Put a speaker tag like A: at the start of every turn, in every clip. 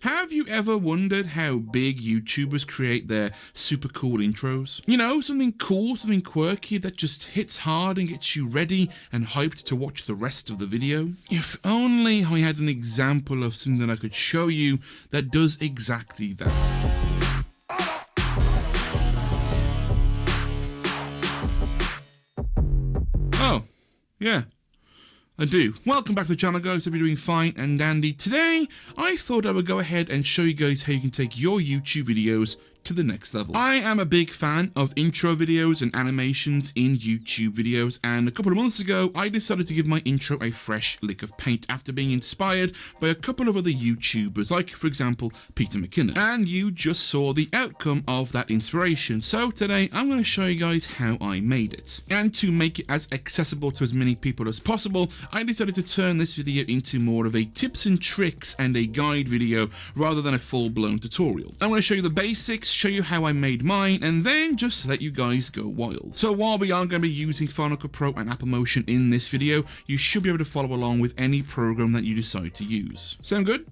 A: Have you ever wondered how big YouTubers create their super cool intros? You know, something cool, something quirky that just hits hard and gets you ready and hyped to watch the rest of the video? If only I had an example of something that I could show you that does exactly that. Oh, yeah. I do. Welcome back to the channel, guys. Hope you're doing fine and dandy. Today, I thought I would go ahead and show you guys how you can take your YouTube videos to the next level. I am a big fan of intro videos and animations in YouTube videos, and a couple of months ago I decided to give my intro a fresh lick of paint after being inspired by a couple of other YouTubers, like for example Peter McKinnon, and you just saw the outcome of that inspiration. So today I'm going to show you guys how I made it, and to make it as accessible to as many people as possible, I decided to turn this video into more of a tips and tricks and a guide video rather than a full-blown tutorial. I'm going to show you the basics, show you how I made mine, and then just let you guys go wild. So while we are going to be using Final Cut Pro and Apple Motion in this video, you should be able to follow along with any program that you decide to use. Sound good?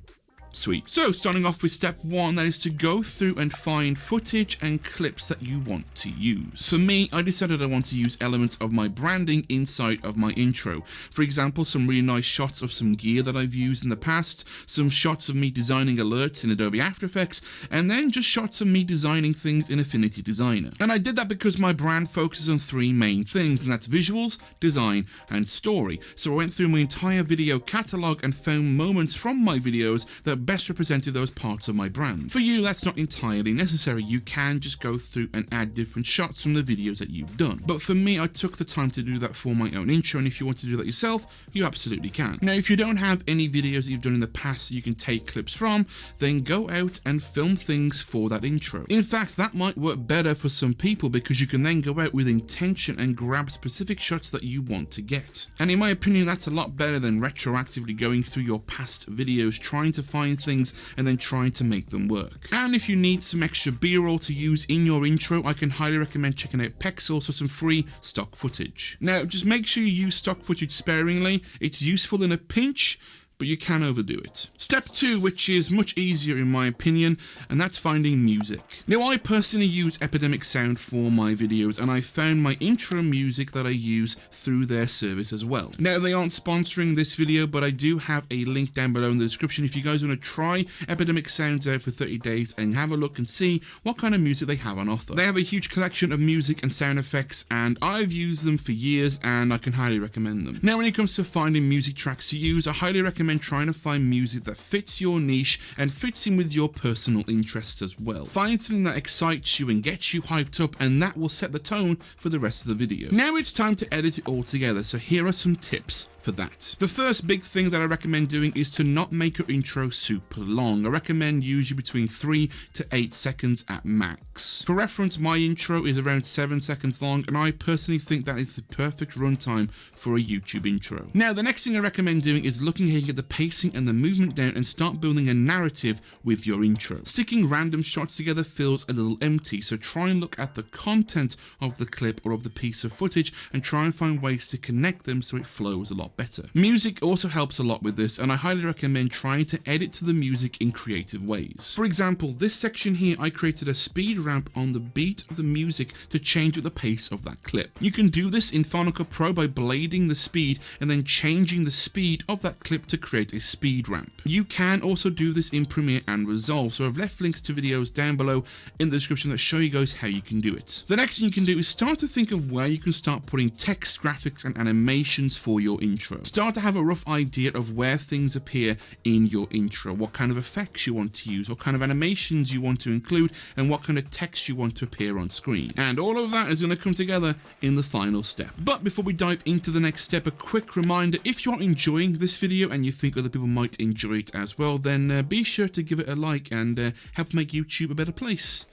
A: Sweet. So starting off with step one, that is to go through and find footage and clips that you want to use. For me, I decided I want to use elements of my branding inside of my intro. For example, some really nice shots of some gear that I've used in the past, some shots of me designing alerts in Adobe After Effects, and then just shots of me designing things in Affinity Designer. And I did that because my brand focuses on three main things, and that's visuals, design, and story. So I went through my entire video catalog and found moments from my videos that best represented those parts of my brand. For you, that's not entirely necessary. You can just go through and add different shots from the videos that you've done. But for me, I took the time to do that for my own intro, and if you want to do that yourself, you absolutely can. Now, if you don't have any videos that you've done in the past that you can take clips from, then go out and film things for that intro. In fact, that might work better for some people because you can then go out with intention and grab specific shots that you want to get. And in my opinion, that's a lot better than retroactively going through your past videos, trying to find things and then trying to make them work. And if you need some extra B-roll to use in your intro, I can highly recommend checking out Pexels for some free stock footage. Now, just make sure you use stock footage sparingly. It's useful in a pinch, but you can overdo it. Step two, which is much easier in my opinion, and that's finding music. Now, I personally use Epidemic Sound for my videos, and I found my intro music that I use through their service as well. Now, they aren't sponsoring this video, but I do have a link down below in the description if you guys want to try Epidemic Sounds out for 30 days and have a look and see what kind of music they have on offer. They have a huge collection of music and sound effects, and I've used them for years, and I can highly recommend them. Now, when it comes to finding music tracks to use, I highly recommend trying to find music that fits your niche and fits in with your personal interests as well. Find something that excites you and gets you hyped up, and that will set the tone for the rest of the video. Now it's time to edit it all together, so here are some tips for that. The first big thing that I recommend doing is to not make your intro super long. I recommend usually between 3 to 8 seconds at max. For reference, my intro is around 7 seconds long, and I personally think that is the perfect runtime for a YouTube intro. Now, the next thing I recommend doing is looking how you get the pacing and the movement down and start building a narrative with your intro. Sticking random shots together feels a little empty, so try and look at the content of the clip or of the piece of footage and try and find ways to connect them so it flows a lot better. Music also helps a lot with this, and I highly recommend trying to edit to the music in creative ways. For example, this section here, I created a speed ramp on the beat of the music to change with the pace of that clip. You can do this in Final Cut Pro by blading the speed and then changing the speed of that clip to create a speed ramp. You can also do this in Premiere and Resolve, so I've left links to videos down below in the description that show you guys how you can do it. The next thing you can do is start to think of where you can start putting text, graphics, and animations for your intro. Start to have a rough idea of where things appear in your intro, what kind of effects you want to use, what kind of animations you want to include, and what kind of text you want to appear on screen. And all of that is going to come together in the final step. But before we dive into the next step, a quick reminder, if you're enjoying this video and you think other people might enjoy it as well, then be sure to give it a like and help make YouTube a better place.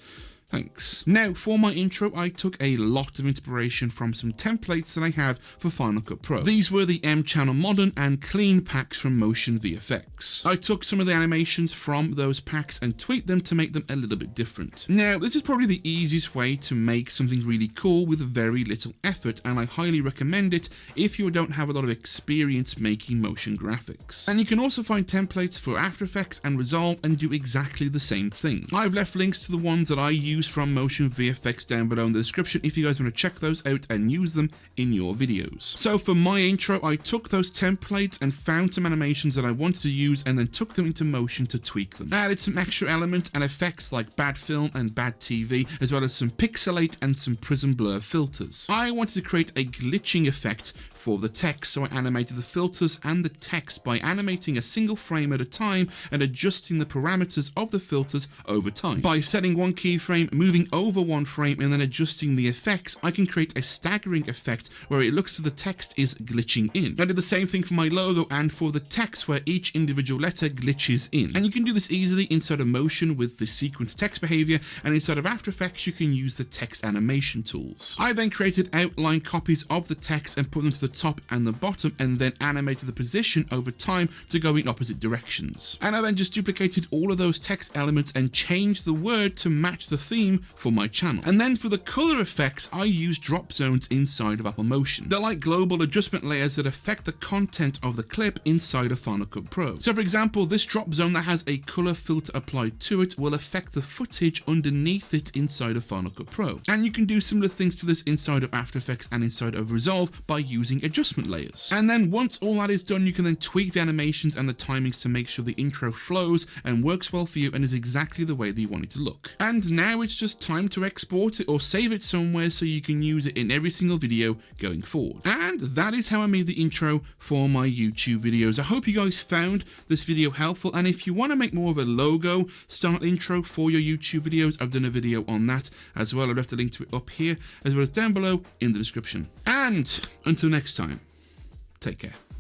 A: Thanks. Now, for my intro, I took a lot of inspiration from some templates that I have for Final Cut Pro. These were the M-Channel Modern and Clean packs from Motion VFX. I took some of the animations from those packs and tweaked them to make them a little bit different. Now, this is probably the easiest way to make something really cool with very little effort, and I highly recommend it if you don't have a lot of experience making motion graphics. And you can also find templates for After Effects and Resolve and do exactly the same thing. I've left links to the ones that I use from Motion VFX down below in the description if you guys want to check those out and use them in your videos. So for my intro, I took those templates and found some animations that I wanted to use and then took them into Motion to tweak them. I added some extra elements and effects like bad film and bad TV, as well as some pixelate and some prism blur filters. I wanted to create a glitching effect for the text, so I animated the filters and the text by animating a single frame at a time and adjusting the parameters of the filters over time. By setting one keyframe, moving over one frame, and then adjusting the effects, I can create a staggering effect where it looks as the text is glitching in. I did the same thing for my logo and for the text where each individual letter glitches in. And you can do this easily inside of Motion with the sequence text behavior, and inside of After Effects you can use the text animation tools. I then created outline copies of the text and put them to the top and the bottom, and then animated the position over time to go in opposite directions. And I then just duplicated all of those text elements and changed the word to match the theme for my channel. And then for the color effects, I use drop zones inside of Apple Motion. They're like global adjustment layers that affect the content of the clip inside of Final Cut Pro. So for example, this drop zone that has a color filter applied to it will affect the footage underneath it inside of Final Cut Pro. And you can do similar things to this inside of After Effects and inside of Resolve by using adjustment layers. And then once all that is done, you can then tweak the animations and the timings to make sure the intro flows and works well for you and is exactly the way that you want it to look. And now it's just time to export it or save it somewhere so you can use it in every single video going forward. And that is how I made the intro for my YouTube videos. I hope you guys found this video helpful, and if you want to make more of a logo style intro for your YouTube videos, I've done a video on that as well. I've left a link to it up here as well as down below in the description. And until next time, take care.